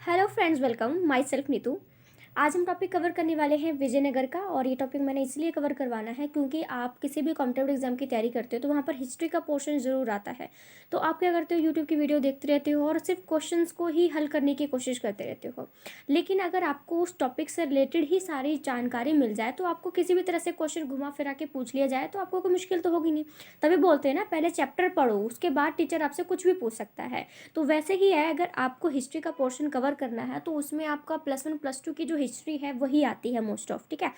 Hello friends, welcome my self Neetu. आज हम topic cover करने वाले हैं विजयनगर का। और ये टॉपिक मैंने इसलिए कवर करवाना है क्योंकि आप किसी भी कॉम्पिटेटिव एग्जाम की तैयारी करते हो तो वहाँ पर हिस्ट्री का पोर्शन ज़रूर आता है। तो आप क्या करते हो, यूट्यूब की वीडियो देखते रहते हो और सिर्फ क्वेश्चंस को ही हल करने की कोशिश करते रहते हो। लेकिन अगर आपको उस टॉपिक से रिलेटेड ही सारी जानकारी मिल जाए तो आपको किसी भी तरह से क्वेश्चन घुमा फिरा के पूछ लिया जाए तो आपको कोई मुश्किल तो होगी नहीं। तभी बोलते हैं ना, पहले चैप्टर पढ़ो, उसके बाद टीचर आपसे कुछ भी पूछ सकता है। तो वैसे ही है, अगर आपको हिस्ट्री का पोर्शन कवर करना है तो उसमें आपका +1 +2 की जो हिस्ट्री है वही आती है मोस्ट ऑफ, ठीक है।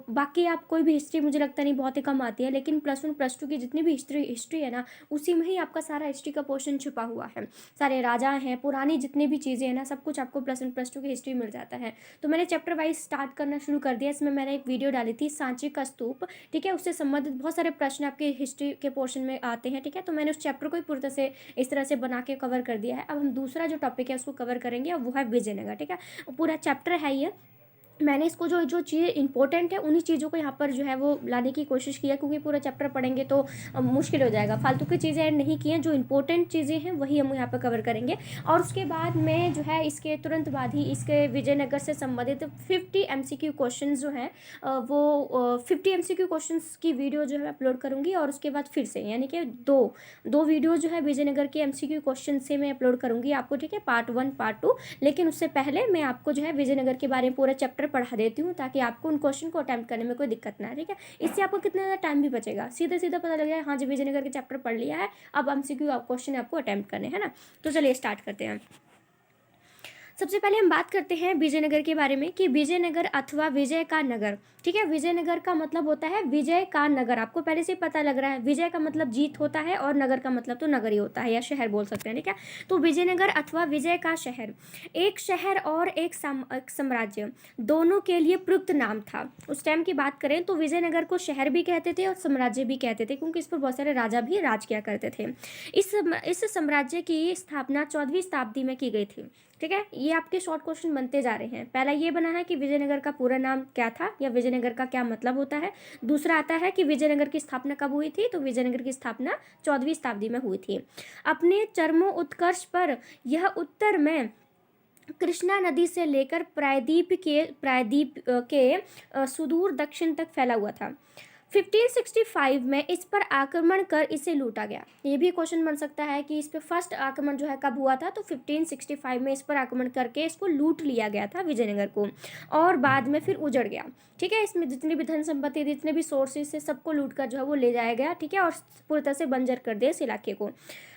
बाकी आप कोई भी हिस्ट्री मुझे लगता नहीं बहुत ही कम आती है, लेकिन +1 +2 की जितनी भी हिस्ट्री है ना, उसी में ही आपका सारा हिस्ट्री का पोर्शन छुपा हुआ है। सारे राजा हैं, पुरानी जितनी भी चीज़ें हैं ना, सब कुछ आपको +1 +2 की हिस्ट्री मिल जाता है। तो मैंने चैप्टर वाइज स्टार्ट करना शुरू कर दिया। इसमें मैंने एक वीडियो डाली थी, सांची का स्तूप, ठीक है। उससे संबंधित बहुत सारे प्रश्न आपके हिस्ट्री के पोर्शन में आते हैं, ठीक है। तो मैंने उस चैप्टर को ही पूरी तरह से इस तरह से बना के कवर कर दिया है। अब हम दूसरा जो टॉपिक है उसको कवर करेंगे और वो है विजयनगर, ठीक है। पूरा चैप्टर है ये। मैंने इसको जो जो चीज़ें इंपॉर्टेंट है उन्हीं चीज़ों को यहाँ पर जो है वो लाने की कोशिश की है, क्योंकि पूरा चैप्टर पढ़ेंगे तो मुश्किल हो जाएगा। फालतू की चीज़ें ऐड नहीं की हैं, जो इंपॉर्टेंट चीज़ें हैं वही हम यहाँ पर कवर करेंगे। और उसके बाद मैं जो है इसके तुरंत बाद ही इसके विजयनगर से संबंधित 50 MCQ क्वेश्चन जो हैं वो 50 MCQ क्वेश्चन की वीडियो जो है अपलोड करूँगी। और उसके बाद फिर से यानी कि दो वीडियो जो है विजयनगर के MCQ क्वेश्चन से मैं अपलोड करूँगी आपको, ठीक है, पार्ट 1 पार्ट 2। लेकिन उससे पहले मैं आपको जो है विजयनगर के बारे में पूरा चैप्टर पढ़ा देती हूँ ताकि आपको उन क्वेश्चन को अटेम्प्ट करने में कोई दिक्कत ना है, ठीक है। इससे आपको कितना ज़्यादा टाइम भी बचेगा, सीधा सीधा पता लग जाए हाँ जी विजयनगर के चैप्टर पढ़ लिया है, अब MCQ क्वेश्चन आपको अटेम्प्ट करने हैं ना। तो चलिए स्टार्ट करते हैं। सबसे पहले हम बात करते हैं विजयनगर के बारे में कि विजयनगर अथवा विजय का नगर, ठीक है। विजयनगर का मतलब होता है विजय का नगर। आपको पहले से पता लग रहा है, विजय का मतलब जीत होता है और नगर का मतलब तो नगर ही होता है या शहर बोल सकते हैं, ठीक है। तो विजयनगर अथवा विजय का शहर, एक शहर और एक साम्राज्य दोनों के लिए प्रयुक्त नाम था। उस टाइम की बात करें तो विजयनगर को शहर भी कहते थे और साम्राज्य भी कहते थे, क्योंकि इस पर बहुत सारे राजा भी राज किया करते थे। इस साम्राज्य की स्थापना 14वीं शताब्दी में की गई थी, ठीक है। ये आपके शॉर्ट क्वेश्चन बनते जा रहे हैं। पहला ये बना है कि विजयनगर का पूरा नाम क्या था या विजयनगर का क्या मतलब होता है। दूसरा आता है कि विजयनगर की स्थापना कब हुई थी, तो विजयनगर की स्थापना 14वीं शताब्दी में हुई थी। अपने चरमोत्कर्ष पर यह उत्तर में कृष्णा नदी से लेकर प्रायद्वीप के सुदूर दक्षिण तक फैला हुआ था। 1565 में इस पर आक्रमण कर इसे लूटा गया। ये भी क्वेश्चन बन सकता है कि इस पर फर्स्ट आक्रमण जो है कब हुआ था, तो 1565 में इस पर आक्रमण करके इसको लूट लिया गया था विजयनगर को, और बाद में फिर उजड़ गया, ठीक है। इसमें जितनी भी धन संपत्ति, जितने भी सोर्सेज से सबको लूट कर जो है वो ले जाया गया, ठीक है, और पूरी तरह से बंजर कर दिया इस इलाके को।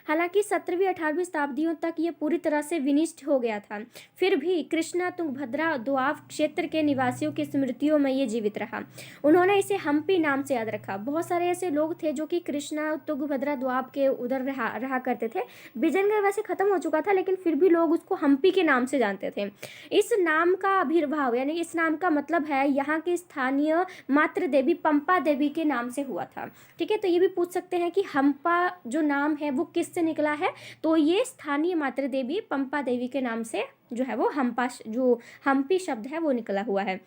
हालांकि 17वीं 18वीं शताब्दियों तक ये पूरी तरह से विनिष्ट हो गया था, फिर भी कृष्णा तुंगभद्रा दोआब क्षेत्र के निवासियों की स्मृतियों में ये जीवित रहा। उन्होंने इसे हम्पी नाम से याद रखा। बहुत सारे ऐसे लोग थे जो कि कृष्णा तुंगभद्रा दोआब के उधर रहा करते थे। विजयनगर वैसे खत्म हो चुका था, लेकिन फिर भी लोग उसको हम्पी के नाम से जानते थे। इस नाम का आविर्भाव यानी इस नाम का मतलब है यहाँ की स्थानीय मातृ देवी पंपा देवी के नाम से हुआ था, ठीक है। तो ये भी पूछ सकते हैं कि हम्पा जो नाम है वो किससे निकला है, तो ये स्थानीय मातृ देवी पंपा देवी के नाम से जो है वो जो हम्पी शब्द है वो निकला हुआ है।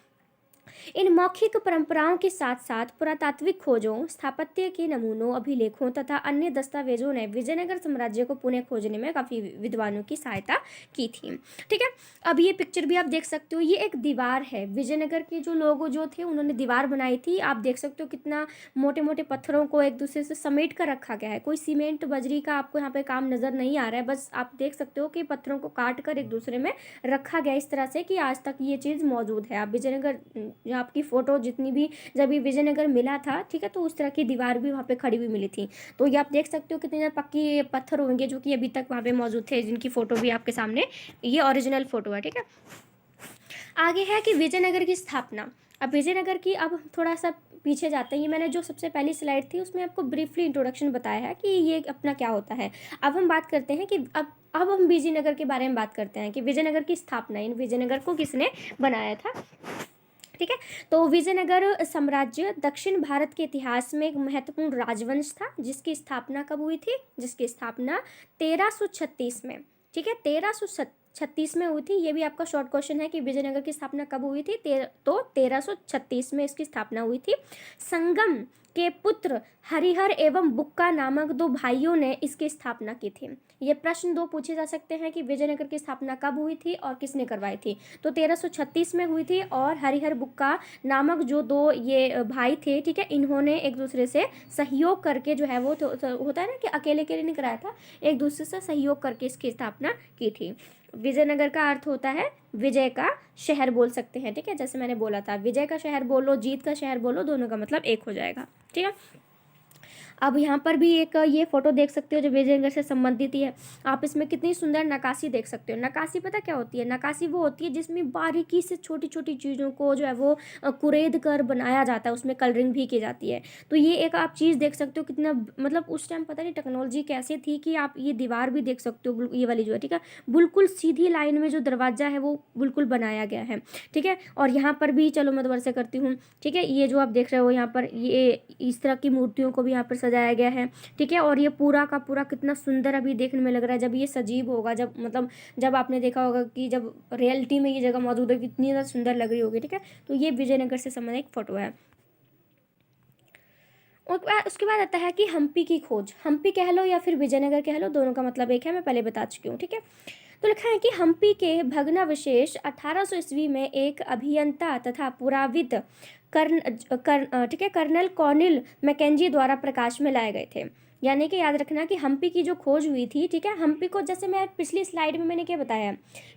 इन मौखिक परंपराओं के साथ साथ पुरातात्विक खोजों, स्थापत्य के नमूनों, अभिलेखों तथा अन्य दस्तावेजों ने विजयनगर साम्राज्य को पुनः खोजने में काफ़ी विद्वानों की सहायता की थी, ठीक है। अब ये पिक्चर भी आप देख सकते हो, ये एक दीवार है। विजयनगर के जो लोग जो थे उन्होंने दीवार बनाई थी। आप देख सकते हो कितना मोटे मोटे पत्थरों को एक दूसरे से समेट कर रखा गया है। कोई सीमेंट बजरी का आपको यहाँ पे काम नज़र नहीं आ रहा है, बस आप देख सकते हो कि पत्थरों को काट कर एक दूसरे में रखा गया इस तरह से कि आज तक ये चीज़ मौजूद है। आप विजयनगर जो आपकी फ़ोटो जितनी भी जब ये विजयनगर मिला था, ठीक है, तो उस तरह की दीवार भी वहाँ पे खड़ी हुई मिली थी। तो ये आप देख सकते हो कितने ज़्यादा पक्की पत्थर होंगे जो कि अभी तक वहाँ पे मौजूद थे, जिनकी फ़ोटो भी आपके सामने, ये ओरिजिनल फ़ोटो है, ठीक है। आगे है कि विजयनगर की स्थापना। अब विजयनगर की अब थोड़ा सा पीछे जाते हैं। ये मैंने जो सबसे पहली स्लाइड थी उसमें आपको ब्रीफली इंट्रोडक्शन बताया है कि ये अपना क्या होता है। अब हम बात करते हैं कि अब हम विजयनगर के बारे में बात करते हैं कि विजयनगर की स्थापना, इन विजयनगर को किसने बनाया था, ठीक है। तो विजयनगर साम्राज्य दक्षिण भारत के इतिहास में एक महत्वपूर्ण राजवंश था, जिसकी स्थापना कब हुई थी, जिसकी स्थापना 1336 में, ठीक है, 1336 में हुई थी। ये भी आपका शॉर्ट क्वेश्चन है कि विजयनगर की स्थापना कब हुई थी, तो 1336 में इसकी स्थापना हुई थी। संगम के पुत्र हरिहर एवं बुक्का नामक दो भाइयों ने इसकी स्थापना की थी। ये प्रश्न दो पूछे जा सकते हैं कि विजयनगर की स्थापना कब हुई थी और किसने करवाई थी। तो 1336 में हुई थी और हरिहर बुक्का नामक जो दो ये भाई थे, ठीक है, इन्होंने एक दूसरे से सहयोग करके जो है वो तो होता है ना कि अकेले अकेले नहीं कराया था, एक दूसरे से सहयोग करके इसकी स्थापना की थी। विजयनगर का अर्थ होता है विजय का शहर बोल सकते हैं, ठीक है, जैसे मैंने बोला था विजय का शहर बोलो, जीत का शहर बोलो, दोनों का मतलब एक हो जाएगा, ठीक है। अब यहाँ पर भी एक ये फोटो देख सकते हो जो विजयनगर से संबंधित ही है। आप इसमें कितनी सुंदर नक्काशी देख सकते हो। नक्काशी पता क्या होती है? नक्काशी वो होती है जिसमें बारीकी से छोटी छोटी चीज़ों को जो है वो कुरेद कर बनाया जाता है, उसमें कलरिंग भी की जाती है। तो ये एक आप चीज़ देख सकते हो कितना, मतलब उस टाइम पता नहीं टेक्नोलॉजी कैसे थी कि आप ये दीवार भी देख सकते हो, ये वाली जो है, ठीक है, बिल्कुल सीधी लाइन में जो दरवाजा है वो बिल्कुल बनाया गया है, ठीक है। और यहाँ पर भी चलो मैं दोबारा से करती हूँ, ठीक है, ये जो आप देख रहे हो यहाँ पर ये इस तरह की मूर्तियों को भी यहाँ पर सजाया गया है, ठीक है। और ये पूरा का पूरा कितना सुंदर अभी देखने में लग रहा है। जब ये सजीव होगा, जब मतलब जब आपने देखा होगा कि जब रियलिटी में ये जगह मौजूद है कितनी ज़्यादा सुंदर लग रही होगी, ठीक है। तो ये विजयनगर से संबंधित एक फोटो है। और उसके बाद आता है कि हम्पी की खोज। हम्पी कह लो या फिर विजयनगर कह लो, दोनों का मतलब एक है, मैं पहले बता चुकी हूँ, ठीक है। तो लिखा है कि हम्पी के भग्नावशेष 1800 ईस्वी में एक अभियंता तथा पुराविद ठीक है, कर्नल कॉर्निल मैकेंजी द्वारा प्रकाश में लाए गए थे। यानी कि याद रखना कि हम्पी की जो खोज हुई थी, ठीक है, हम्पी को जैसे मैं पिछली स्लाइड में मैंने क्या बताया,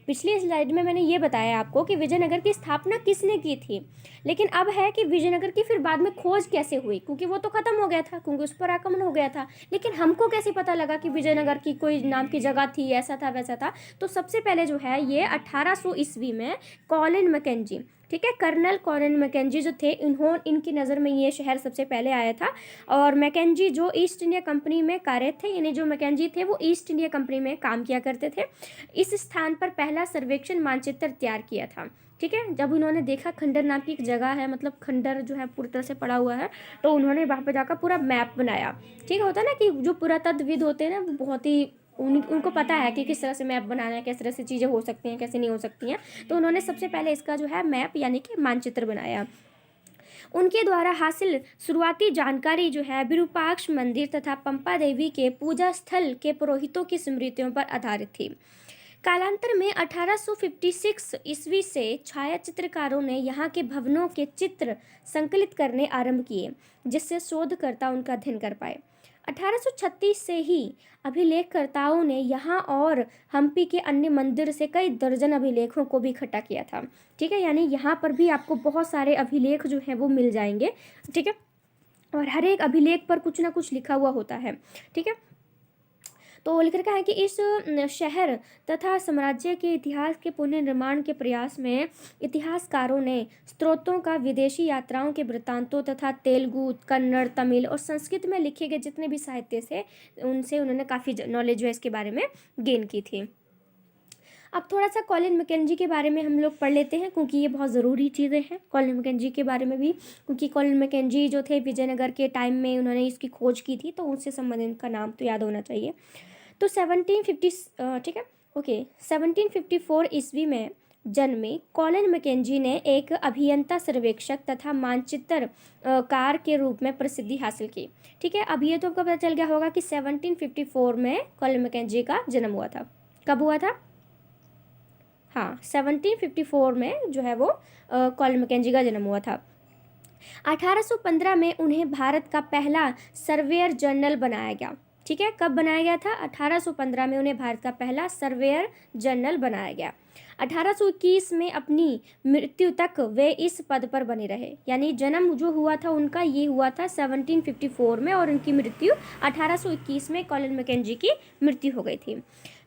पिछली स्लाइड में मैंने ये बताया आपको कि विजयनगर की स्थापना किसने की थी। लेकिन अब है कि विजयनगर की फिर बाद में खोज कैसे हुई, क्योंकि वो तो खत्म हो गया था, क्योंकि उस पर आक्रमण हो गया था। लेकिन हमको कैसे पता लगा कि विजयनगर की कोई नाम की जगह थी, ऐसा था वैसा था। तो सबसे पहले जो है ये 1800 ईस्वी में कॉलिन मैकेंजी, ठीक है, कर्नल कॉलिन मैकेंजी जो थे, इनकी नज़र में ये शहर सबसे पहले आया था। और मैकेंजी जो ईस्ट इंडिया कंपनी में कार्यरत थे, यानी जो मैकेंजी थे वो ईस्ट इंडिया कंपनी में काम किया करते थे। इस स्थान पर पहला सर्वेक्षण मानचित्र तैयार किया था, ठीक है। जब उन्होंने देखा खंडर नाम की एक जगह है, मतलब खंडर जो है पूरी तरह से पड़ा हुआ है, तो उन्होंने वहाँ पर जाकर पूरा मैप बनाया, ठीक है। होता है ना कि जो पुरातत्वविद होते हैं ना, वो बहुत ही उनको पता है कि किस तरह से मैप बनाना है, किस तरह से चीज़ें हो सकती हैं, कैसे नहीं हो सकती हैं। तो उन्होंने सबसे पहले इसका जो है मैप यानी कि मानचित्र बनाया। उनके द्वारा हासिल शुरुआती जानकारी जो है विरूपाक्ष मंदिर तथा पंपा देवी के पूजा स्थल के पुरोहितों की स्मृतियों पर आधारित थी। कालांतर में 1856 ईस्वी से छाया चित्रकारों ने यहाँ के भवनों के चित्र संकलित करने आरंभ किए, जिससे शोधकर्ता उनका अध्ययन कर पाए। 1836 से ही अभिलेखकर्ताओं ने यहाँ और हम्पी के अन्य मंदिर से कई दर्जन अभिलेखों को भी इकट्ठा किया था, ठीक है। यानी यहाँ पर भी आपको बहुत सारे अभिलेख जो हैं वो मिल जाएंगे, ठीक है। और हर एक अभिलेख पर कुछ ना कुछ लिखा हुआ होता है, ठीक है। तो लिख रखा है कि इस शहर तथा साम्राज्य के इतिहास के पुनर्निर्माण के प्रयास में इतिहासकारों ने स्रोतों का विदेशी यात्राओं के वृत्तांतों तथा तेलुगु, कन्नड़, तमिल और संस्कृत में लिखे गए जितने भी साहित्य से उनसे उन्होंने काफ़ी नॉलेज जो है इसके बारे में गेन की थी। अब थोड़ा सा कॉलिन मैकेंजी के बारे में हम लोग पढ़ लेते हैं, क्योंकि ये बहुत ज़रूरी चीज़ें हैं कॉलिन मैकेंजी के बारे में भी, क्योंकि कॉलिन मैकेंजी जो थे विजयनगर के टाइम में उन्होंने इसकी खोज की थी, तो उनसे संबंधित का नाम तो याद होना चाहिए। तो 1750 ठीक है, ओके, 1754 ईस्वी में जन्मे कॉलिन मैकेंजी ने एक अभियंता, सर्वेक्षक तथा मानचित्र कार के रूप में प्रसिद्धि हासिल की, ठीक है। अब ये तो आपको पता चल गया होगा कि 1754 में कॉलिन मैकेंजी का जन्म हुआ था। कब हुआ था? हाँ, 1754 में जो है वो कॉलिन मैकेंजी का जन्म हुआ था। 1815 में उन्हें भारत का पहला सर्वेयर जनरल बनाया गया, ठीक है। कब बनाया गया था? 1815 में उन्हें भारत का पहला सर्वेयर जनरल बनाया गया। 1821 में अपनी मृत्यु तक वे इस पद पर बने रहे, यानी जन्म जो हुआ था उनका ये हुआ था 1754 में और उनकी मृत्यु 1821 में कॉलिन मैकेंजी की मृत्यु हो गई थी।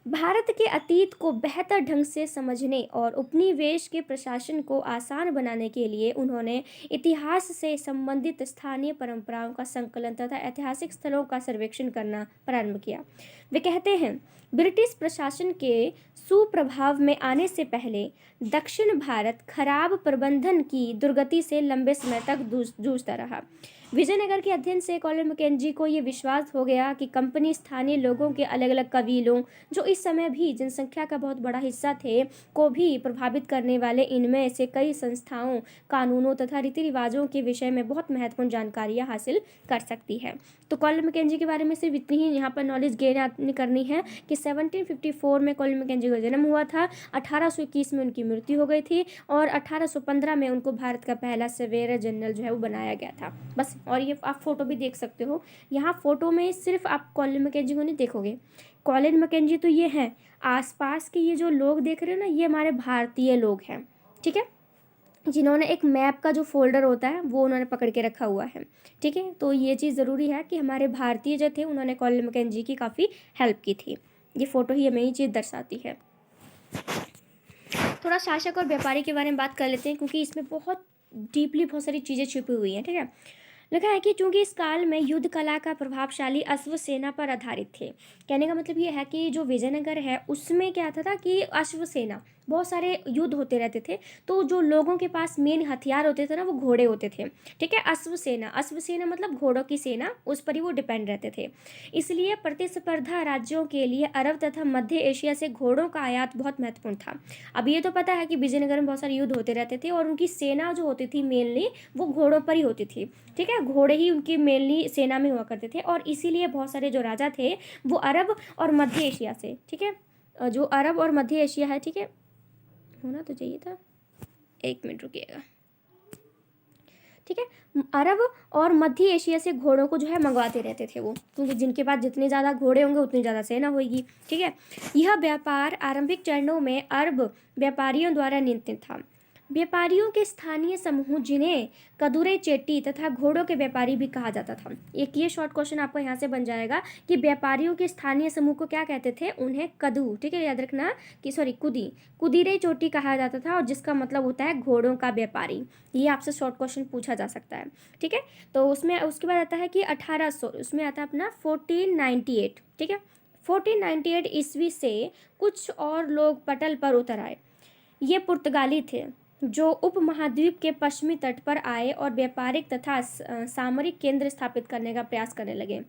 भारत के अतीत को बेहतर ढंग से समझने और उपनिवेश के प्रशासन को आसान बनाने के लिए उन्होंने इतिहास से संबंधित स्थानीय परंपराओं का संकलन तथा ऐतिहासिक स्थलों का सर्वेक्षण करना प्रारंभ किया। वे कहते हैं, ब्रिटिश प्रशासन के सुप्रभाव में आने से पहले दक्षिण भारत खराब प्रबंधन की दुर्गति से लंबे समय तक जूझता रहा। विजयनगर के अध्ययन से कॉलिन मैकेंजी को ये विश्वास हो गया कि कंपनी स्थानीय लोगों के अलग अलग कबीलों, जो इस समय भी जनसंख्या का बहुत बड़ा हिस्सा थे, को भी प्रभावित करने वाले इनमें से कई संस्थाओं, कानूनों तथा रीति रिवाजों के विषय में बहुत महत्वपूर्ण जानकारियाँ हासिल कर सकती है। तो कॉलिन मैकेंजी के बारे में सिर्फ इतनी ही यहाँ पर नॉलेज गेन आपने करनी है कि 1754 में कॉलिन मैकेंजी का जन्म हुआ था, 1821 में उनकी मृत्यु हो गई थी और 1815 में उनको भारत का पहला सवेरा जनरल जो है वो बनाया गया था, बस। और ये आप फोटो भी देख सकते हो, यहाँ फोटो में सिर्फ आप कॉलिन मैकेंजी को नहीं देखोगे, कॉलिन मैकेंजी तो ये हैं, आसपास के ये जो लोग देख रहे हो ना, ये हमारे भारतीय लोग हैं, ठीक है, जिन्होंने एक मैप का जो फोल्डर होता है वो उन्होंने पकड़ के रखा हुआ है, ठीक है। तो ये चीज़ ज़रूरी है कि हमारे भारतीय जो थे उन्होंने कॉलिन मैकेंजी की काफ़ी हेल्प की थी। ये फ़ोटो ही हमें ये चीज़ दर्शाती है। थोड़ा शासक और व्यापारी के बारे में बात कर लेते हैं, क्योंकि इसमें बहुत डीपली बहुत सारी चीज़ें छुपी हुई हैं, ठीक है। लिखा है कि चूंकि इस काल में युद्ध कला का प्रभावशाली अश्व सेना पर आधारित थे। कहने का मतलब ये है कि जो विजयनगर है उसमें क्या था कि अश्व सेना, बहुत सारे युद्ध होते रहते थे, तो जो लोगों के पास मेन हथियार होते थे ना वो घोड़े होते थे, ठीक है। अश्व सेना मतलब घोड़ों की सेना, उस पर ही वो डिपेंड रहते थे। इसलिए प्रतिस्पर्धा राज्यों के लिए अरब तथा मध्य एशिया से घोड़ों का आयात बहुत महत्वपूर्ण था। अब ये तो पता है कि विजयनगर में बहुत सारे युद्ध होते रहते थे और उनकी सेना जो होती थी मेनली वो घोड़ों पर ही होती थी, ठीक है। घोड़े ही उनकी मेनली सेना में हुआ करते थे और इसीलिए बहुत सारे जो राजा थे वो अरब और मध्य एशिया से, ठीक है, जो अरब और मध्य एशिया है, ठीक है, होना तो चाहिए था, एक मिनट रुकिएगा, ठीक है। अरब और मध्य एशिया से घोड़ों को जो है मंगवाते रहते थे वो, क्योंकि जिनके पास जितने ज़्यादा घोड़े होंगे उतनी ज़्यादा सेना होगी, ठीक है। यह व्यापार आरंभिक चरणों में अरब व्यापारियों द्वारा नियंत्रित था। व्यापारियों के स्थानीय समूह, जिन्हें कदुरे चेट्टी तथा घोड़ों के व्यापारी भी कहा जाता था। एक ये शॉर्ट क्वेश्चन आपको यहाँ से बन जाएगा कि व्यापारियों के स्थानीय समूह को क्या कहते थे, उन्हें कदू, ठीक है, याद रखना कि कुदीरे चोटी कहा जाता था, और जिसका मतलब होता है घोड़ों का व्यापारी। ये आपसे शॉर्ट क्वेश्चन पूछा जा सकता है, ठीक है। तो उसमें उसके बाद आता है कि 1800, उसमें आता है अपना 1498, ठीक है। 1498 ईस्वी से कुछ और लोग पटल पर उतर आए। ये पुर्तगाली थे जो उपमहाद्वीप के पश्चिमी तट पर आए और व्यापारिक तथा सामरिक केंद्र स्थापित करने का प्रयास करने लगे।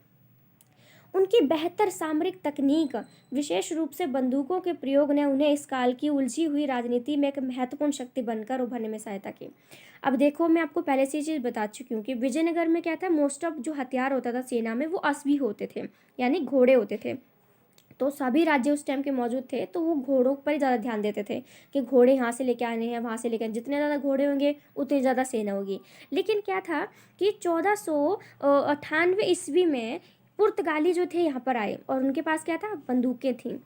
उनकी बेहतर सामरिक तकनीक, विशेष रूप से बंदूकों के प्रयोग, ने उन्हें इस काल की उलझी हुई राजनीति में एक महत्वपूर्ण शक्ति बनकर उभरने में सहायता की। अब देखो, मैं आपको पहले से चीज़ बता चुकी हूँ कि विजयनगर में क्या था, मोस्ट ऑफ जो हथियार होता था सेना में वो अश्वी होते थे, यानी घोड़े होते थे। तो सभी राज्य उस टाइम के मौजूद थे, तो वो घोड़ों पर ही ज़्यादा ध्यान देते थे कि घोड़े यहाँ से लेके आने हैं, वहाँ से लेके, जितने ज़्यादा घोड़े होंगे उतनी ज़्यादा सेना होगी। लेकिन क्या था कि 1498 ईस्वी में पुर्तगाली जो थे यहाँ पर आए और उनके पास क्या था, बंदूकें थीं।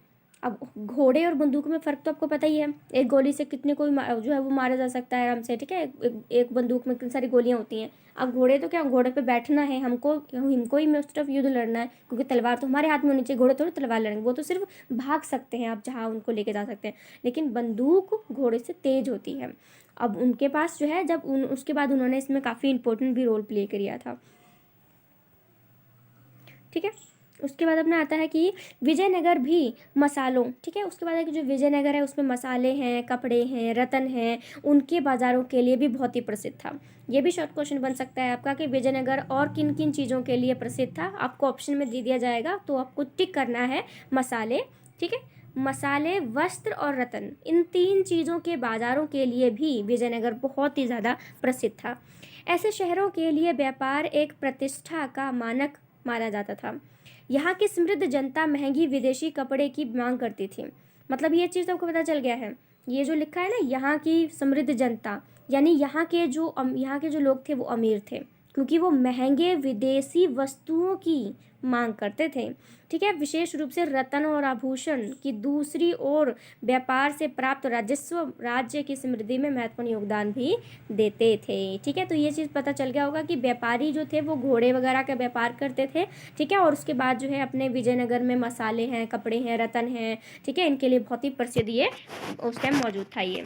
अब घोड़े और बंदूक में फ़र्क तो आपको पता ही है, एक गोली से कितने कोई जो है वो मारा जा सकता है आराम से, ठीक है। एक बंदूक में कितनी सारी गोलियाँ होती हैं। अब घोड़े तो क्या, घोड़े पे बैठना है हमको ही मोस्ट ऑफ युद्ध लड़ना है, क्योंकि तलवार तो हमारे हाथ में होनी चाहिए, घोड़े थोड़ी तलवार लड़ेंगे, वो तो सिर्फ भाग सकते हैं आप जहाँ उनको लेके जा सकते हैं, लेकिन बंदूक घोड़े से तेज होती है। अब उनके पास जो है, उसके बाद उन्होंने इसमें काफ़ी इंपॉर्टेंट भी रोल प्ले किया था, ठीक है। उसके बाद अपना आता है कि विजयनगर भी मसालों, ठीक है, उसके बाद है कि जो विजयनगर है उसमें मसाले हैं, कपड़े हैं, रत्न हैं, उनके बाज़ारों के लिए भी बहुत ही प्रसिद्ध था। ये भी शॉर्ट क्वेश्चन बन सकता है आपका कि विजयनगर और किन किन चीज़ों के लिए प्रसिद्ध था, आपको ऑप्शन में दे दिया जाएगा, तो आपको टिक करना है मसाले, ठीक है। मसाले, वस्त्र और रत्न, इन 3 चीज़ों के बाज़ारों के लिए भी विजयनगर बहुत ही ज़्यादा प्रसिद्ध था। ऐसे शहरों के लिए व्यापार एक प्रतिष्ठा का मानक माना जाता था। यहाँ की समृद्ध जनता महंगी विदेशी कपड़े की मांग करती थी। मतलब ये चीज़ आपको पता चल गया है, ये जो लिखा है ना, यहाँ की समृद्ध जनता, यानी यहाँ के जो लोग थे वो अमीर थे, क्योंकि वो महंगे विदेशी वस्तुओं की मांग करते थे, ठीक है। विशेष रूप से रत्न और आभूषण की, दूसरी ओर व्यापार से प्राप्त राजस्व राज्य की समृद्धि में महत्वपूर्ण योगदान भी देते थे, ठीक है। तो ये चीज़ पता चल गया होगा कि व्यापारी जो थे वो घोड़े वगैरह का व्यापार करते थे, ठीक है। और उसके बाद जो है अपने विजयनगर में मसाले हैं, कपड़े हैं, रत्न हैं, ठीक है, इनके लिए बहुत ही प्रसिद्ध ये उस टाइम मौजूद था। ये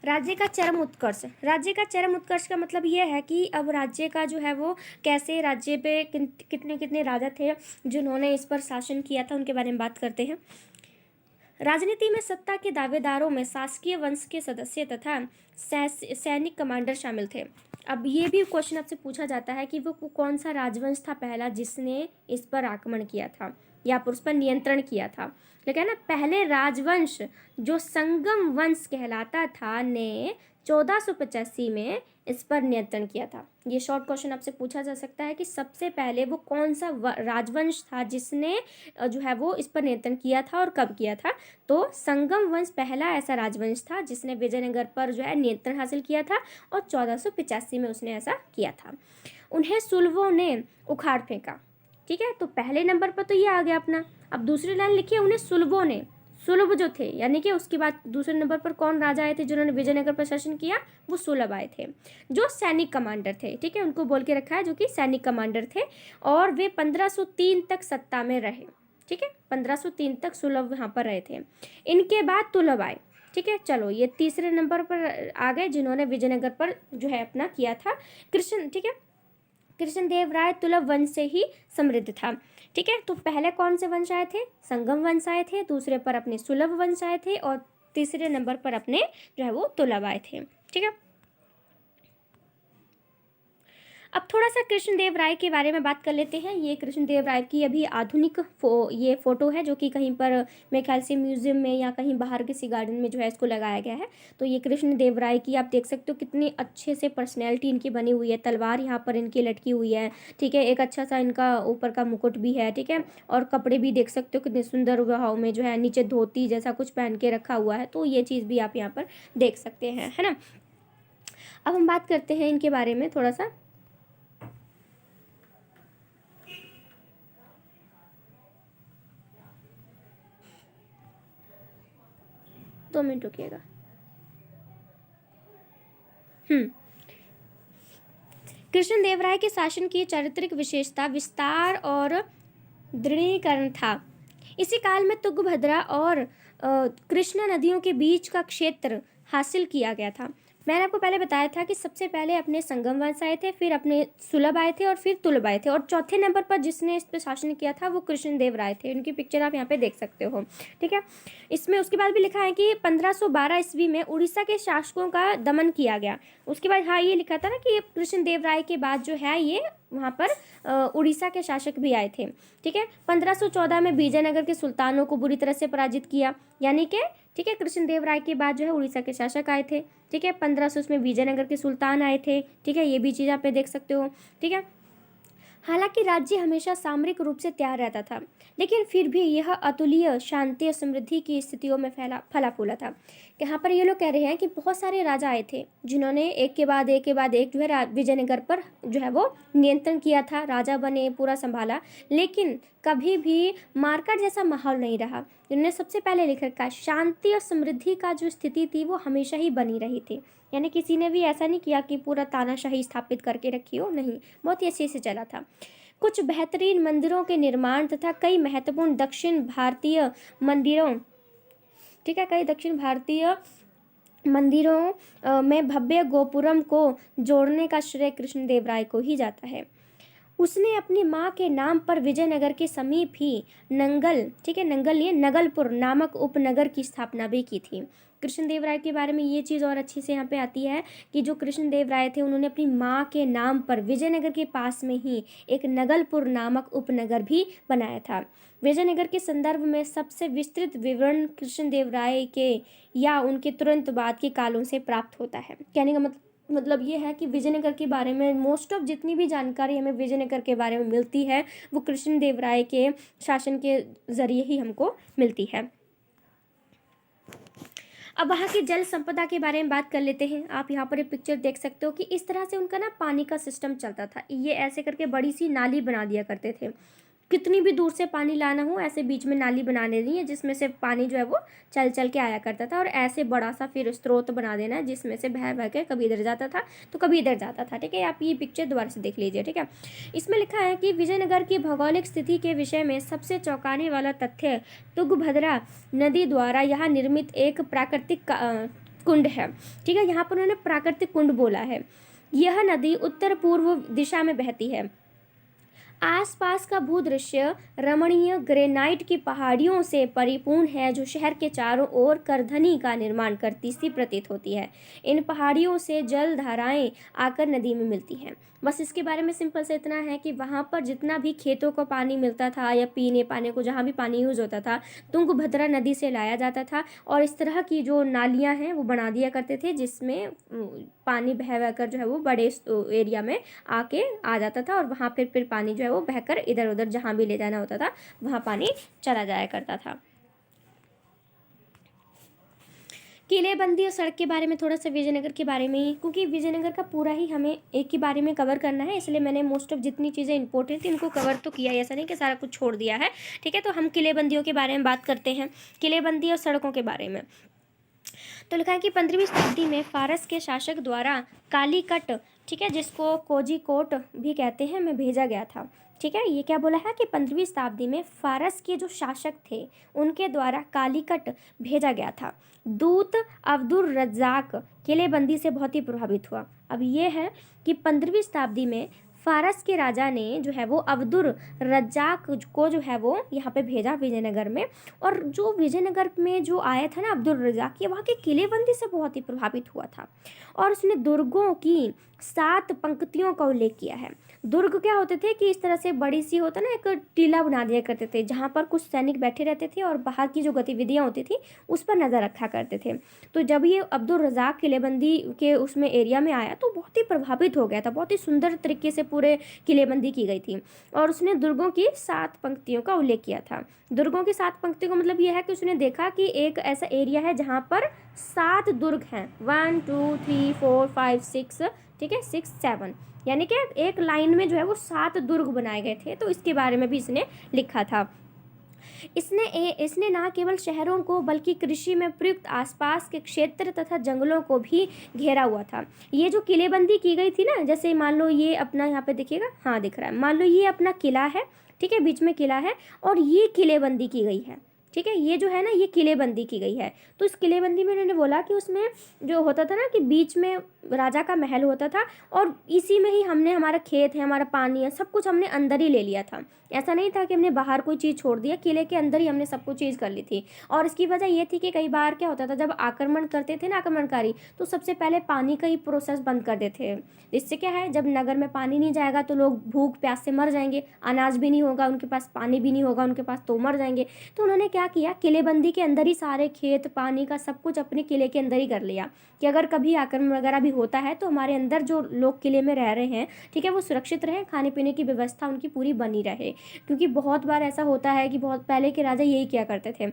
राज्य का चरम उत्कर्ष, राज्य का चरम उत्कर्ष का मतलब ये है कि अब राज्य का जो है वो कैसे, राज्य पे कितने कितने राजा थे जिन्होंने इस पर शासन किया था, उनके बारे में बात करते हैं। राजनीति में सत्ता के दावेदारों में शासकीय वंश के सदस्य तथा सैनिक कमांडर शामिल थे। अब ये भी क्वेश्चन आपसे पूछा जाता है कि वो कौन सा राजवंश था पहला जिसने इस पर आक्रमण किया था या पर उस पर नियंत्रण किया था। लेकिन है ना, पहले राजवंश जो संगम वंश कहलाता था ने 1485 में इस पर नियंत्रण किया था। ये शॉर्ट क्वेश्चन आपसे पूछा जा सकता है कि सबसे पहले वो कौन सा राजवंश था जिसने जो है वो इस पर नियंत्रण किया था और कब किया था। तो संगम वंश पहला ऐसा राजवंश था जिसने विजयनगर पर जो है नियंत्रण हासिल किया था और 1485 में उसने ऐसा किया था। उन्हें सुलभों ने उखाड़ फेंका। ठीक है, तो पहले नंबर पर तो ये आ गया अपना। अब दूसरी लाइन लिखिए, उन्हें सुलभों ने, सुलभ जो थे यानी कि उसके बाद दूसरे नंबर पर कौन राजा आए थे जिन्होंने विजयनगर पर शासन किया, वो सुलभ आए थे जो सैनिक कमांडर थे। ठीक है, उनको बोल के रखा है जो कि सैनिक कमांडर थे और वे 1503 तक सत्ता में रहे। ठीक है, 1503 तक सुलभ यहाँ पर रहे थे। इनके बाद तुलभ आए। ठीक है, चलो ये तीसरे नंबर पर आ गए जिन्होंने विजयनगर पर जो है अपना किया था कृष्ण। ठीक है, कृष्णदेव राय तुलभ वंश से ही समृद्ध था। ठीक है, तो पहले कौन से वंश आए थे, संगम वंश आए थे, दूसरे पर अपने सुलभ वंश आए थे और तीसरे नंबर पर अपने जो है वो तुलभ आए थे। ठीक है, अब थोड़ा सा कृष्णदेव राय के बारे में बात कर लेते हैं। ये कृष्णदेव राय की अभी आधुनिक ये फ़ोटो है जो कि कहीं पर मेरे ख्याल से म्यूज़ियम में या कहीं बाहर किसी गार्डन में जो है इसको लगाया गया है। तो ये कृष्णदेव राय की आप देख सकते हो कितनी अच्छे से पर्सनैलिटी इनकी बनी हुई है। तलवार यहाँ पर इनकी लटकी हुई है। ठीक है, एक अच्छा सा इनका ऊपर का मुकुट भी है। ठीक है, और कपड़े भी देख सकते हो कितने सुंदर भाव में जो है नीचे धोती जैसा कुछ पहन के रखा हुआ है। तो ये चीज़ भी आप यहाँ पर देख सकते हैं, है ना। अब हम बात करते हैं इनके बारे में थोड़ा सा। दो मिनट रुकिएगा। कृष्णदेव राय के शासन की चारित्रिक विशेषता विस्तार और दृढ़ीकरण था। इसी काल में तुंगभद्रा और कृष्णा नदियों के बीच का क्षेत्र हासिल किया गया था। मैंने आपको पहले बताया था कि सबसे पहले अपने संगम वंश आए थे, फिर अपने सुलभ आए थे और फिर तुलभ आए थे और चौथे नंबर पर जिसने इस पर शासन किया था वो कृष्णदेव राय थे। उनकी पिक्चर आप यहाँ पे देख सकते हो। ठीक है, इसमें उसके बाद भी लिखा है कि 1512 ईस्वी में उड़ीसा के शासकों का दमन किया गया। उसके बाद हाँ ये लिखा था ना कि कृष्णदेव राय के बाद जो है ये वहाँ पर उड़ीसा के शासक भी आए थे। ठीक है, 1514 में विजयनगर के सुल्तानों को बुरी तरह से पराजित किया, यानी कि ठीक है कृष्णदेव राय के बाद जो है उड़ीसा के शासक आए थे। ठीक है, 1500 में विजयनगर के सुल्तान आए थे। ठीक है, ये भी चीज़ आप पे देख सकते हो। ठीक है, हालांकि राज्य हमेशा सामरिक रूप से तैयार रहता था, लेकिन फिर भी यह अतुल्य शांति और समृद्धि की स्थितियों में फला फूला था। यहाँ पर ये लोग कह रहे हैं कि बहुत सारे राजा आए थे जिन्होंने एक के बाद एक जो है विजयनगर पर जो है वो नियंत्रण किया था, राजा बने, पूरा संभाला, लेकिन कभी भी मारकाट जैसा माहौल नहीं रहा। जिन्होंने सबसे पहले लिख रखा शांति और समृद्धि का जो स्थिति थी वो हमेशा ही बनी रही थी, यानी किसी ने भी ऐसा नहीं किया कि पूरा तानाशाही स्थापित करके रखी हो, नहीं, बहुत ही अच्छे से चला था। कुछ बेहतरीन मंदिरों के निर्माण तथा कई महत्वपूर्ण दक्षिण भारतीय मंदिरों, ठीक है, कई दक्षिण भारतीय मंदिरों में भव्य गोपुरम को जोड़ने का श्रेय कृष्णदेव राय को ही जाता है। उसने अपनी माँ के नाम पर विजयनगर के समीप ही नंगल, ठीक है, नंगल ये नगलपुर नामक उपनगर की स्थापना भी की थी। कृष्णदेव राय के बारे में ये चीज़ और अच्छी से यहाँ पे आती है कि जो कृष्णदेव राय थे उन्होंने अपनी माँ के नाम पर विजयनगर के पास में ही एक नगलपुर नामक उपनगर भी बनाया था। विजयनगर के संदर्भ में सबसे विस्तृत विवरण कृष्णदेव राय के या उनके तुरंत बाद के कालों से प्राप्त होता है। कहने का मतलब ये है कि विजयनगर के बारे में मोस्ट ऑफ जितनी भी जानकारी हमें विजयनगर के बारे में मिलती है वो कृष्णदेव राय के शासन के जरिए ही हमको मिलती है। अब वहाँ की जल संपदा के बारे में बात कर लेते हैं। आप यहाँ पर एक पिक्चर देख सकते हो कि इस तरह से उनका ना पानी का सिस्टम चलता था। ये ऐसे करके बड़ी सी नाली बना दिया करते थे, कितनी भी दूर से पानी लाना हो ऐसे बीच में नाली बना देनी है जिसमें से पानी जो है वो चल चल के आया करता था और ऐसे बड़ा सा फिर स्रोत बना देना है जिसमें से बह बह के कभी इधर जाता था तो कभी इधर जाता था। ठीक है, आप ये पिक्चर दोबारा से देख लीजिए। ठीक है, इसमें लिखा है कि विजयनगर की भौगोलिक स्थिति के विषय में सबसे चौंकाने वाला तथ्य तुंगभद्रा नदी द्वारा यहाँ निर्मित एक प्राकृतिक कुंड है। ठीक है, यहाँ पर उन्होंने प्राकृतिक कुंड बोला है। यह नदी उत्तर पूर्व दिशा में बहती है। आसपास का भूदृश्य रमणीय ग्रेनाइट की पहाड़ियों से परिपूर्ण है जो शहर के चारों ओर करधनी का निर्माण करती सी प्रतीत होती है। इन पहाड़ियों से जल धाराएं आकर नदी में मिलती हैं। बस इसके बारे में सिंपल से इतना है कि वहाँ पर जितना भी खेतों को पानी मिलता था या पीने पाने को जहाँ भी पानी यूज़ होता था, तुंगभद्रा नदी से लाया जाता था और इस तरह की जो नालियाँ हैं वो बना दिया करते थे, जिसमें पानी बह बह कर जो है वो बड़े एरिया में आके आ जाता था और वहाँ फिर पानी जो है वो बहकर इधर उधर जहाँ भी ले जाना होता था वहाँ पानी चला जाया करता था। किलेबंदी और सड़क के बारे में थोड़ा सा विजयनगर के बारे में ही, क्योंकि विजयनगर का पूरा ही हमें एक ही बारे में कवर करना है, इसलिए मैंने मोस्ट ऑफ जितनी चीज़ें इंपॉर्टेंट थी इनको कवर तो किया, ऐसा नहीं कि सारा कुछ छोड़ दिया है। ठीक है, तो हम किलेबंदियों के बारे में बात करते हैं, किलेबंदी और सड़कों के बारे में। तो लिखा है कि 15वीं शताब्दी में फारस के शासक द्वारा कालीकट, ठीक है, जिसको कोझिकोड भी कहते हैं, में भेजा गया था। ठीक है, ये क्या बोला है कि 15वीं शताब्दी में फारस के जो शासक थे उनके द्वारा कालीकट भेजा गया था। दूत अब्दुल रज्जाक किलेबंदी से बहुत ही प्रभावित हुआ। अब ये है कि 15वीं शताब्दी में फारस के राजा ने जो है वो अब्दुल रज्जाक को जो है वो यहाँ पे भेजा विजयनगर में, और जो विजयनगर में जो आया था ना अब्दुल रज्जाक, ये वहाँ के किलेबंदी से बहुत ही प्रभावित हुआ था और उसने दुर्गों की 7 पंक्तियों का उल्लेख किया है। दुर्ग क्या होते थे कि इस तरह से बड़ी सी होता ना एक टीला बना दिया करते थे जहाँ पर कुछ सैनिक बैठे रहते थे और बाहर की जो गतिविधियाँ होती थी उस पर नज़र रखा करते थे। तो जब ये अब्दुल रज़ाक किलेबंदी के उसमें एरिया में आया तो बहुत ही प्रभावित हो गया था, बहुत ही सुंदर तरीके से पूरे किलेबंदी की गई थी और उसने दुर्गों की 7 पंक्तियों का उल्लेख किया था। दुर्गों की 7 पंक्तियों का मतलब यह है कि उसने देखा कि एक ऐसा एरिया है जहाँ पर 7 दुर्ग हैं, 1 2 3 4 5 6, ठीक है, 6 7, यानी कि एक लाइन में जो है वो 7 दुर्ग बनाए गए थे। तो इसके बारे में भी इसने लिखा था। इसने ना केवल शहरों को बल्कि कृषि में प्रयुक्त आसपास के क्षेत्र तथा जंगलों को भी घेरा हुआ था। ये जो किलेबंदी की गई थी ना, जैसे मान लो ये अपना यहाँ पे देखिएगा, हाँ दिख रहा है, मान लो ये अपना किला है, ठीक है, बीच में किला है और ये किलेबंदी की गई है। ठीक है, ये जो है ना ये किलेबंदी की गई है। तो इस किलेबंदी में उन्होंने बोला कि उसमें जो होता था ना कि बीच में राजा का महल होता था और इसी में ही हमने हमारा खेत है, हमारा पानी है, सब कुछ हमने अंदर ही ले लिया था। ऐसा नहीं था कि हमने बाहर कोई चीज़ छोड़ दिया, किले के अंदर ही हमने सब कुछ चीज़ कर ली थी। और इसकी वजह ये थी कि कई बार क्या होता था जब आक्रमण करते थे ना आक्रमणकारी, तो सबसे पहले पानी का ही प्रोसेस बंद कर देते हैं। इससे क्या है, जब नगर में पानी नहीं जाएगा तो लोग भूख प्यास से मर जाएंगे, अनाज भी नहीं होगा उनके पास, पानी भी नहीं होगा उनके पास, तो मर जाएंगे। तो उन्होंने क्या किया, किलेबंदी के अंदर ही सारे खेत पानी का सब कुछ अपने किले के अंदर ही कर लिया कि अगर कभी आक्रमण वगैरह भी होता है तो हमारे अंदर जो लोग किले में रह रहे हैं, ठीक है, वो सुरक्षित रहें, खाने पीने की व्यवस्था उनकी पूरी बनी रहे। क्योंकि बहुत बार ऐसा होता है कि बहुत पहले के राजा यही किया करते थे,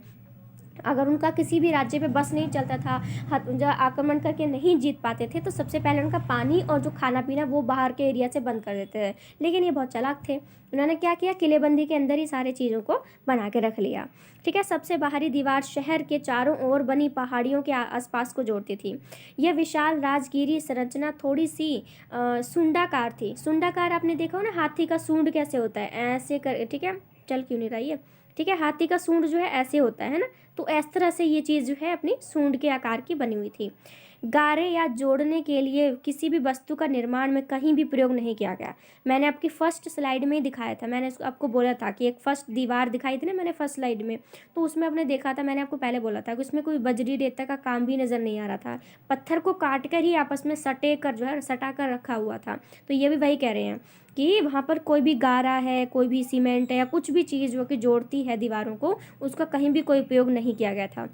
अगर उनका किसी भी राज्य पे बस नहीं चलता था, जब आक्रमण करके नहीं जीत पाते थे, तो सबसे पहले उनका पानी और जो खाना पीना वो बाहर के एरिया से बंद कर देते थे। लेकिन ये बहुत चालाक थे, उन्होंने क्या किया, किलेबंदी के अंदर ही सारी चीज़ों को बना के रख लिया। ठीक है, सबसे बाहरी दीवार शहर के चारों ओर बनी पहाड़ियों के आसपास को जोड़ती थी। यह विशाल राजगीरी संरचना थोड़ी सी सुंडाकार थी। सुंडाकार आपने देखा हो ना, हाथी का सूंड कैसे होता है, ऐसे कर, ठीक है, चल क्यों नहीं रही है, ठीक है, हाथी का सूंड जो है ऐसे होता है ना, तो इस तरह से ये चीज़ जो है अपनी सूंड के आकार की बनी हुई थी। गारे या जोड़ने के लिए किसी भी वस्तु का निर्माण में कहीं भी प्रयोग नहीं किया गया। मैंने आपकी फर्स्ट स्लाइड में ही दिखाया था, मैंने आपको बोला था कि एक फर्स्ट दीवार दिखाई थी ना मैंने फर्स्ट स्लाइड में, तो उसमें आपने देखा था, मैंने आपको पहले बोला था कि उसमें कोई बजरी रेता का काम भी नज़र नहीं आ रहा था, पत्थर को काट कर ही आपस में सटे कर जो है सटा कर रखा हुआ था। तो ये भी वही कह रहे हैं कि वहाँ पर कोई भी गारा है, कोई भी सीमेंट है या कुछ भी चीज़ जो कि जोड़ती है दीवारों को, उसका कहीं भी कोई उपयोग नहीं किया गया था।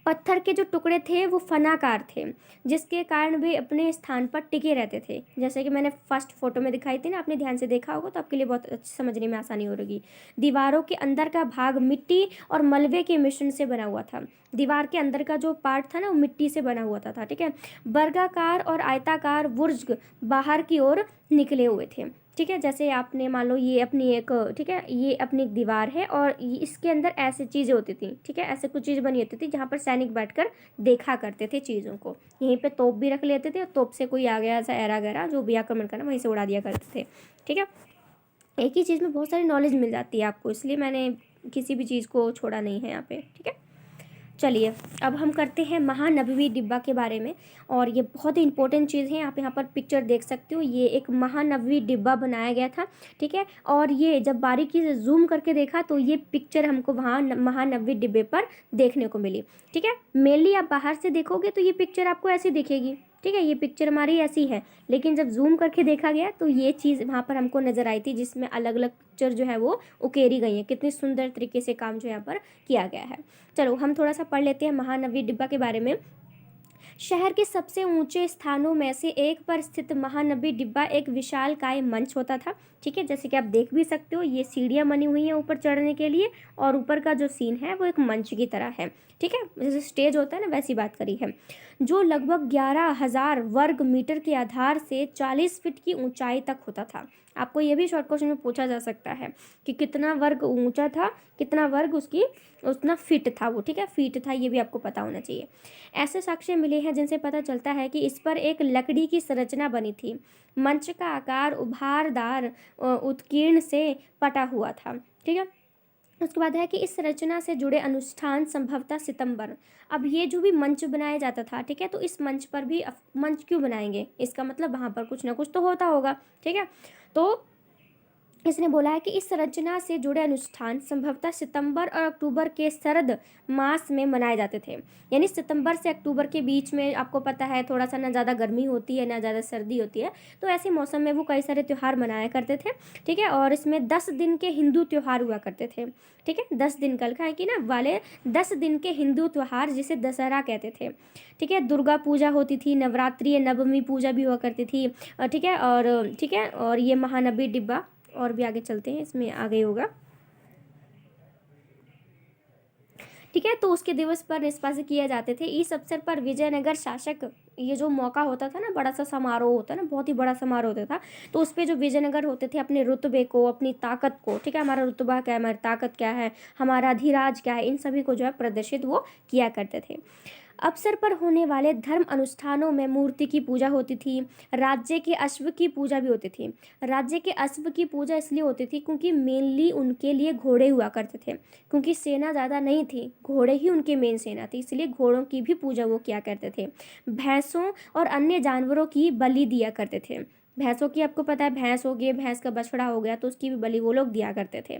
पत्थर के जो टुकड़े थे वो फनाकार थे, जिसके कारण वे अपने स्थान पर टिके रहते थे। जैसे कि मैंने फर्स्ट फोटो में दिखाई थी ना, आपने ध्यान से देखा होगा तो आपके लिए बहुत अच्छी समझने में आसानी होगी। दीवारों के अंदर का भाग मिट्टी और मलबे के मिश्रण से बना हुआ था। दीवार के अंदर का जो पार्ट था ना वो मिट्टी से बना हुआ था, ठीक है। वर्गाकार और आयताकार बुर्ज बाहर की ओर निकले हुए थे, ठीक है। जैसे आपने मान लो ये अपनी एक, ठीक है, ये अपनी एक दीवार है और इसके अंदर ऐसी चीज़ें होती थी, ठीक है, ऐसे कुछ चीज़ बनी होती थी जहाँ पर सैनिक बैठकर देखा करते थे चीज़ों को। यहीं पे तोप भी रख लेते थे और तोप से कोई आ गया ऐसा ऐरा गैरा जो भी आक्रमण करना वहीं से उड़ा दिया करते थे, ठीक है। एक ही चीज़ में बहुत सारी नॉलेज मिल जाती है आपको, इसलिए मैंने किसी भी चीज़ को छोड़ा नहीं है यहाँ पे, ठीक है। चलिए अब हम करते हैं महानवमी डिब्बा के बारे में, और ये बहुत ही इंपॉर्टेंट चीज़ है। आप यहाँ पर पिक्चर देख सकते हो, ये एक महानवमी डिब्बा बनाया गया था, ठीक है। और ये जब बारीकी से जूम करके देखा तो ये पिक्चर हमको वहाँ महानवमी डिब्बे पर देखने को मिली, ठीक है। मेनली आप बाहर से देखोगे तो ये पिक्चर आपको ऐसी दिखेगी, ठीक है, ये पिक्चर हमारी ऐसी है। लेकिन जब जूम करके देखा गया तो ये चीज़ वहाँ पर हमको नज़र आई थी, जिसमें अलग अलग पिक्चर जो है वो उकेरी गई है। कितनी सुंदर तरीके से काम जो यहाँ पर किया गया है। चलो हम थोड़ा सा पढ़ लेते हैं महानवमी डिब्बा के बारे में। शहर के सबसे ऊंचे स्थानों में से एक पर स्थित महानवमी डिब्बा एक विशालकाय मंच होता था, ठीक है। जैसे कि आप देख भी सकते हो, ये सीढ़ियाँ बनी हुई हैं ऊपर चढ़ने के लिए, और ऊपर का जो सीन है वो एक मंच की तरह है, ठीक है, जैसे स्टेज होता है ना, वैसी बात करी है। जो लगभग 11,000 वर्ग मीटर के आधार से 40 फीट की ऊंचाई तक होता था। आपको ये भी शॉर्ट क्वेश्चन में पूछा जा सकता है कि कितना वर्ग ऊंचा था, कितना वर्ग उसकी उतना फीट था वो, ठीक है, फीट था, ये भी आपको पता होना चाहिए। ऐसे साक्ष्य मिले हैं जिनसे पता चलता है कि इस पर एक लकड़ी की संरचना बनी थी। मंच का आकार उभारदार उत्कीर्ण से पटा हुआ था, ठीक है। उसके बाद है कि इस रचना से जुड़े अनुष्ठान संभवतः सितंबर। अब ये जो भी मंच बनाया जाता था, ठीक है, तो इस मंच पर भी मंच क्यों बनाएंगे, इसका मतलब वहाँ पर कुछ ना कुछ तो होता होगा, ठीक है। तो इसने बोला है कि इस रचना से जुड़े अनुष्ठान संभवतः सितंबर और अक्टूबर के शरद मास में मनाए जाते थे। यानी सितंबर से अक्टूबर के बीच में, आपको पता है थोड़ा सा ना ज़्यादा गर्मी होती है ना ज़्यादा सर्दी होती है, तो ऐसे मौसम में वो कई सारे त्यौहार मनाया करते थे, ठीक है। और इसमें 10 दिन के हिंदू त्यौहार हुआ करते थे, ठीक है, 10 दिन कल का है कि ना वाले 10 दिन के हिंदू त्यौहार जिसे दशहरा कहते थे, ठीक है। दुर्गा पूजा होती थी, नवरात्रि नवमी पूजा भी हुआ करती थी, ठीक है। और ठीक है, और ये महानवमी डिब्बा, और भी आगे चलते हैं, इसमें आगे होगा, ठीक है। तो उसके दिवस पर निष्पादित से किए जाते थे। इस अवसर पर विजयनगर शासक, ये जो मौका होता था ना, बड़ा सा समारोह होता है ना, बहुत ही बड़ा समारोह होता था, तो उस पर जो विजयनगर होते थे अपने रुतबे को, अपनी ताकत को, ठीक है, हमारा रुतबा क्या है, हमारी ताकत क्या है, हमारा अधिराज क्या है, इन सभी को जो है प्रदर्शित वो किया करते थे। अवसर पर होने वाले धर्म अनुष्ठानों में मूर्ति की पूजा होती थी, राज्य के अश्व की पूजा भी होती थी। राज्य के अश्व की पूजा इसलिए होती थी क्योंकि मेनली उनके लिए घोड़े हुआ करते थे, क्योंकि सेना ज़्यादा नहीं थी, घोड़े ही उनके मेन सेना थी, इसलिए घोड़ों की भी पूजा वो किया करते थे। भैंसों और अन्य जानवरों की बलि दिया करते थे। भैंसों की आपको पता है, भैंस हो गई, भैंस का बछड़ा हो गया, तो उसकी भी बलि वो लोग दिया करते थे।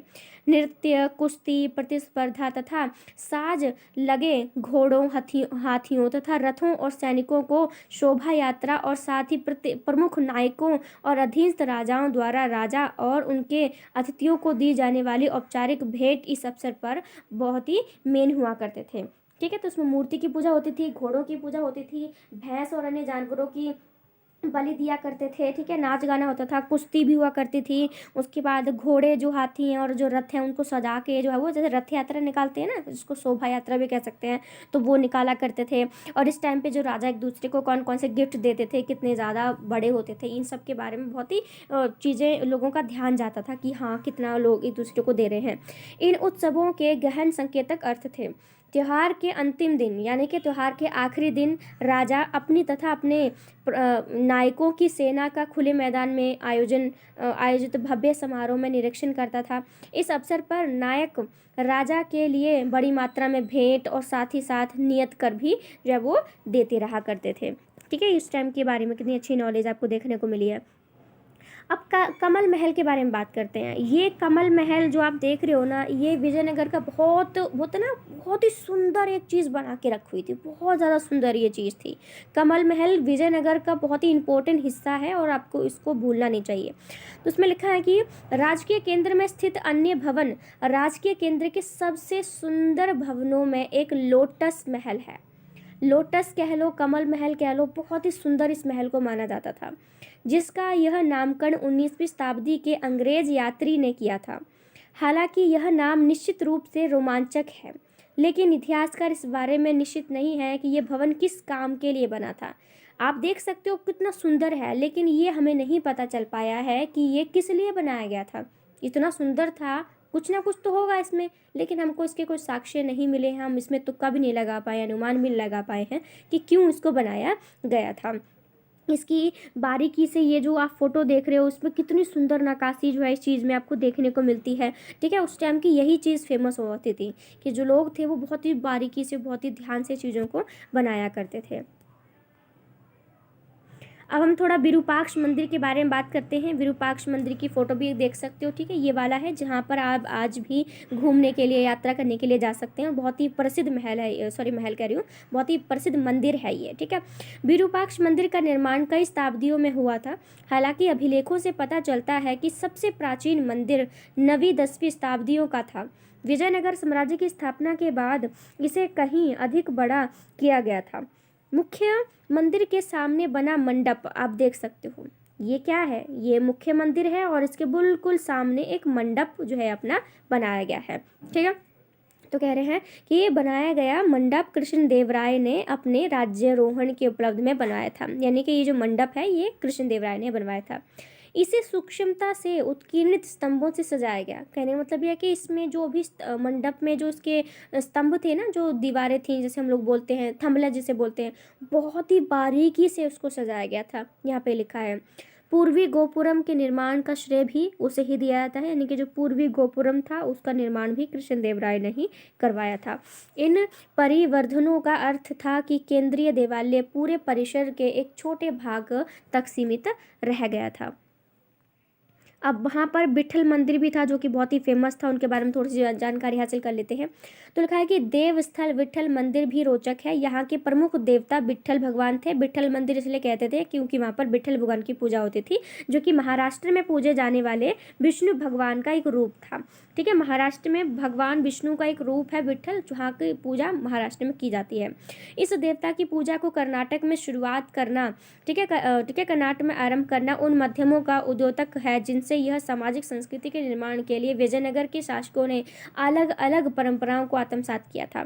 नृत्य, कुश्ती, प्रतिस्पर्धा तथा साज लगे घोड़ों, हाथियों तथा रथों और सैनिकों को शोभा यात्रा, और साथ ही प्रमुख नायकों और अधीनस्थ राजाओं द्वारा राजा और उनके अतिथियों को दी जाने वाली औपचारिक भेंट इस अवसर पर बहुत ही मेन हुआ करते थे, ठीक है। तो उसमें मूर्ति की पूजा होती थी, घोड़ों की पूजा होती थी, भैंस और अन्य जानवरों की बलि दिया करते थे, ठीक है, नाच गाना होता था, कुश्ती भी हुआ करती थी। उसके बाद घोड़े जो हाथी हैं और जो रथ हैं उनको सजा के जो है वो, जैसे रथ यात्रा निकालते हैं ना, जिसको शोभा यात्रा भी कह सकते हैं, तो वो निकाला करते थे। और इस टाइम पे जो राजा एक दूसरे को कौन कौन से गिफ्ट देते थे, कितने ज़्यादा बड़े होते थे, इन सब के बारे में बहुत ही चीज़ें लोगों का ध्यान जाता था कि हाँ कितना लोग एक दूसरे को दे रहे हैं। इन उत्सवों के गहन संकेतक अर्थ थे। त्योहार के अंतिम दिन यानी कि त्योहार के आखिरी दिन राजा अपनी तथा अपने नायकों की सेना का खुले मैदान में आयोजित भव्य समारोह में निरीक्षण करता था। इस अवसर पर नायक राजा के लिए बड़ी मात्रा में भेंट और साथ ही साथ नियत कर भी जो है वो देते रहा करते थे, ठीक है। इस टाइम के बारे में कितनी अच्छी नॉलेज आपको देखने को मिली है। अब कमल महल के बारे में बात करते हैं। ये कमल महल जो आप देख रहे हो ना, ये विजयनगर का बहुत होता ना, बहुत ही सुंदर एक चीज़ बना के रखी हुई थी, बहुत ज़्यादा सुंदर ये चीज़ थी। कमल महल विजयनगर का बहुत ही इंपॉर्टेंट हिस्सा है और आपको इसको भूलना नहीं चाहिए। तो उसमें लिखा है कि राजकीय केंद्र में स्थित अन्य भवन राजकीय केंद्र के सबसे सुंदर भवनों में एक लोटस महल है। लोटस कह लो, कमल महल कह लो, बहुत ही सुंदर इस महल को माना जाता था, जिसका यह नामकरण 19वीं शताब्दी के अंग्रेज यात्री ने किया था। हालांकि यह नाम निश्चित रूप से रोमांचक है, लेकिन इतिहासकार इस बारे में निश्चित नहीं है कि यह भवन किस काम के लिए बना था। आप देख सकते हो कितना सुंदर है, लेकिन ये हमें नहीं पता चल पाया है कि ये किस लिए बनाया गया था। इतना सुंदर था, कुछ ना कुछ तो होगा इसमें, लेकिन हमको इसके कोई साक्ष्य नहीं मिले हैं, हम इसमें तुक्का भी नहीं लगा पाए, अनुमान भी नहीं लगा पाए हैं कि क्यों इसको बनाया गया था। इसकी बारीकी से ये जो आप फ़ोटो देख रहे हो उसमें कितनी सुंदर नक्काशी जो है इस चीज़ में आपको देखने को मिलती है। ठीक है, उस टाइम की यही चीज़ फेमस होती थी कि जो लोग थे वो बहुत ही बारीकी से, बहुत ही ध्यान से चीज़ों को बनाया करते थे। अब हम थोड़ा विरूपाक्ष मंदिर के बारे में बात करते हैं। विरूपाक्ष मंदिर की फ़ोटो भी देख सकते हो। ठीक है, ये वाला है जहाँ पर आप आज भी घूमने के लिए, यात्रा करने के लिए जा सकते हैं। बहुत ही प्रसिद्ध महल है, सॉरी महल कह रही हूँ, बहुत ही प्रसिद्ध मंदिर है ये। ठीक है, विरूपाक्ष मंदिर का निर्माण कई शताब्दियों में हुआ था। हालांकि अभिलेखों से पता चलता है कि सबसे प्राचीन मंदिर 9वीं-10वीं शताब्दियों का था। विजयनगर साम्राज्य की स्थापना के बाद इसे कहीं अधिक बड़ा किया गया था। मुख्य मंदिर के सामने बना मंडप आप देख सकते हो, ये क्या है, ये मुख्य मंदिर है और इसके बिल्कुल सामने एक मंडप जो है अपना बनाया गया है। ठीक है, तो कह रहे हैं कि ये बनाया गया मंडप कृष्णदेवराय ने अपने राज्यारोहण के उपलब्ध में बनवाया था। यानी कि ये जो मंडप है ये कृष्णदेवराय ने बनवाया था। इसे सूक्ष्मता से उत्कीर्णित स्तंभों से सजाया गया। कहने का मतलब यह है कि इसमें जो भी मंडप में जो इसके स्तंभ थे ना, जो दीवारें थी, जैसे हम लोग बोलते हैं थंबला जिसे बोलते हैं, बहुत ही बारीकी से उसको सजाया गया था। यहाँ पे लिखा है पूर्वी गोपुरम के निर्माण का श्रेय भी उसे ही दिया जाता है। यानी कि जो पूर्वी गोपुरम था उसका निर्माण भी कृष्णदेवराय ने ही करवाया था। इन परिवर्धनों का अर्थ था कि केंद्रीय देवालय पूरे परिसर के एक छोटे भाग तक सीमित रह गया था। अब वहाँ पर विट्ठल मंदिर भी था जो कि बहुत ही फेमस था, उनके बारे में थोड़ी सी जानकारी हासिल कर लेते हैं। तो लिखा है कि देवस्थल विट्ठल मंदिर भी रोचक है। यहाँ के प्रमुख देवता विट्ठल भगवान थे। विट्ठल मंदिर इसलिए कहते थे क्योंकि वहाँ पर विट्ठल भगवान की पूजा होती थी, जो कि महाराष्ट्र में पूजे जाने वाले विष्णु भगवान का एक रूप था। ठीक है, महाराष्ट्र में भगवान विष्णु का एक रूप है विट्ठल, जहाँ की पूजा महाराष्ट्र में की जाती है। इस देवता की पूजा को कर्नाटक में शुरुआत करना, ठीक है, कर्नाटक में आरंभ करना उन मध्यमों का उद्योतक है जिनसे यह सामाजिक संस्कृति के निर्माण के लिए विजयनगर के शासकों ने अलग अलग परंपराओं को आत्मसात किया था।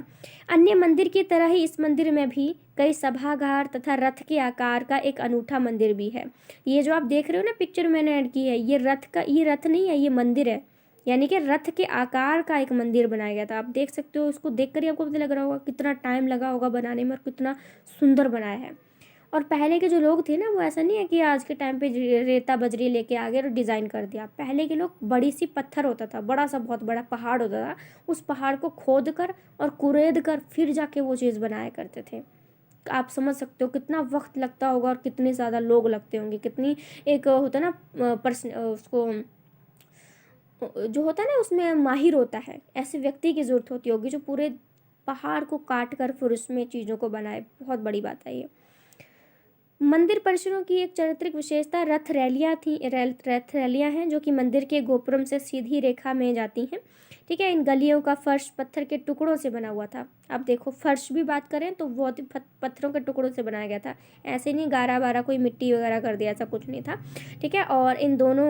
अन्य मंदिर की तरह ही इस मंदिर में भी कई सभागार तथा रथ के आकार का एक अनूठा मंदिर भी है। ये जो आप देख रहे हो ना पिक्चर मैंने ऐड की है, ये रथ नहीं है, ये मंदिर है। यानी कि रथ के आकार का एक मंदिर बनाया गया था। आप देख सकते हो, उसको देखकर ही आपको पता लग रहा होगा कितना टाइम लगा होगा बनाने में और कितना सुंदर बनाया है। और पहले के जो लोग थे ना, वो ऐसा नहीं है कि आज के टाइम पे रेता बजरी लेके आ गए और डिज़ाइन कर दिया। पहले के लोग, बड़ी सी पत्थर होता था, बड़ा सा बहुत बड़ा पहाड़ होता था, उस पहाड़ को खोद कर और कुरेद कर फिर जाके वो चीज़ बनाया करते थे। आप समझ सकते हो कितना वक्त लगता होगा और कितने ज़्यादा लोग लगते होंगे, कितनी एक होता ना उसको जो होता है ना उसमें माहिर होता है, ऐसे व्यक्ति की ज़रूरत होती होगी जो पूरे पहाड़ को काट कर फिर उसमें चीज़ों को बनाए। बहुत बड़ी बात है ये। मंदिर परिसरों की एक चारित्रिक विशेषता रथ रैलियाँ हैं जो कि मंदिर के गोपुरम से सीधी रेखा में जाती हैं। ठीक है, इन गलियों का फर्श पत्थर के टुकड़ों से बना हुआ था। अब देखो, फर्श भी बात करें तो बहुत ही पत्थरों के टुकड़ों से बनाया गया था। ऐसे नहीं गारा बारा कोई मिट्टी वगैरह कर दिया, ऐसा कुछ नहीं था। ठीक है, और इन दोनों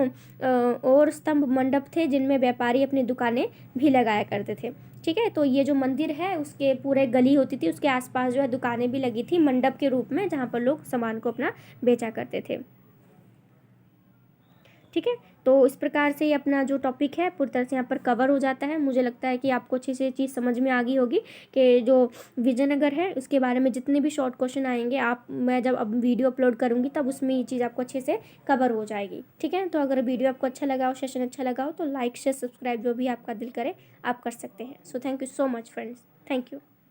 और स्तंभ मंडप थे जिनमें व्यापारी अपनी दुकानें भी लगाया करते थे। ठीक है, तो ये जो मंदिर है उसके पूरे गली होती थी, उसके आसपास जो है दुकानें भी लगी थी मंडप के रूप में, जहाँ पर लोग सामान को अपना बेचा करते थे। ठीक है, तो इस प्रकार से ये अपना जो टॉपिक है पूरी तरह से यहाँ पर कवर हो जाता है। मुझे लगता है कि आपको अच्छी से चीज़ समझ में आ गई होगी कि जो विजयनगर है उसके बारे में जितने भी शॉर्ट क्वेश्चन आएंगे, मैं जब अब वीडियो अपलोड करूँगी तब उसमें ये चीज़ आपको अच्छे से कवर हो जाएगी। ठीक है, तो अगर वीडियो आपको अच्छा लगा हो, सेशन अच्छा लगा हो, तो लाइक शेयर सब्सक्राइब जो भी आपका दिल करे आप कर सकते हैं। So thank you so much friends, thank you.